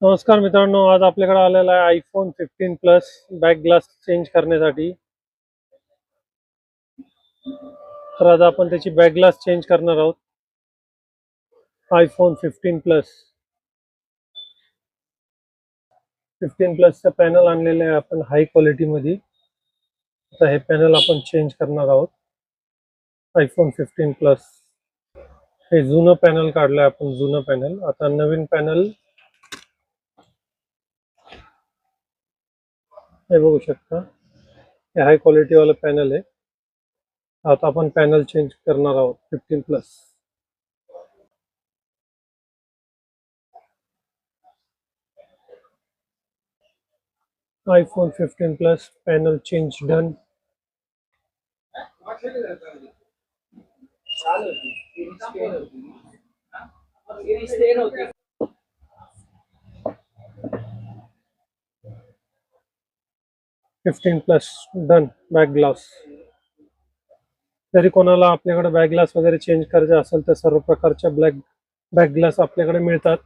नमस्कार मित्रांनो, आज आपल्याकडे आलेला आहे iPhone 15 plus back glass change करण्यासाठी. तर आज आपण त्याची बॅक ग्लास चेंज करणार आहोत. आयफोन 15 प्लसचा पॅनल आणलेला आहे आपण हाय क्वालिटीमध्ये. आता हे पॅनल आपण चेंज करणार आहोत. आयफोन 15 प्लस हे जुनं पॅनल काढलंय आपण, जुनं पॅनल. आता नवीन पॅनल हे बघू शकता, हे हाय क्वालिटी वाला पॅनल आहे. आता आपण पॅनल चेंज करणार आहोत 15 plus. IPhone 15 plus panel change done. Fifteen plus done back glass. जरी कोणाला आपल्याकडे बॅक ग्लास वगैरे चेंज करायचे असेल तर सर्व प्रकारच्या बॅक ग्लास आपल्याकडे मिळतात.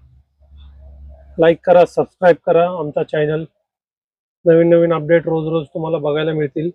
लाईक करा, सबस्क्राईब करा आमचा चॅनल. नवीन नवीन अपडेट रोज रोज तुम्हाला बघायला मिळतील.